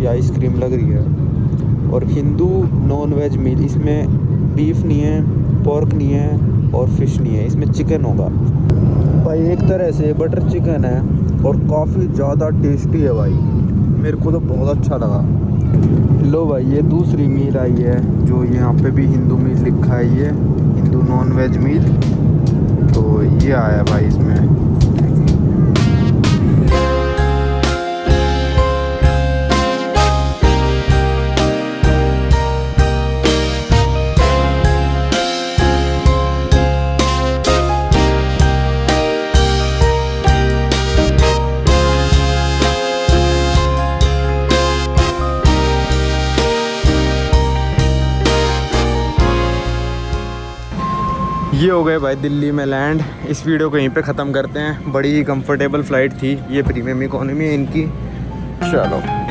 [SPEAKER 2] ये आइसक्रीम लग रही है। और हिंदू नॉन वेज मील, इसमें बीफ नहीं है, पोर्क नहीं है और फिश नहीं है, इसमें चिकन होगा भाई। एक तरह से बटर चिकन है और काफ़ी ज़्यादा टेस्टी है भाई, मेरे को तो बहुत अच्छा लगा। लो भाई, ये दूसरी मील आई है, जो यहाँ पे भी हिंदू मील लिखा है, ये हिंदू नॉन वेज मील। तो ये आया भाई इसमें। ये हो गए भाई दिल्ली में लैंड। इस वीडियो को यहीं पे ख़त्म करते हैं। बड़ी ही कंफर्टेबल फ़्लाइट थी, ये प्रीमियम इकोनॉमी है इनकी। चलो।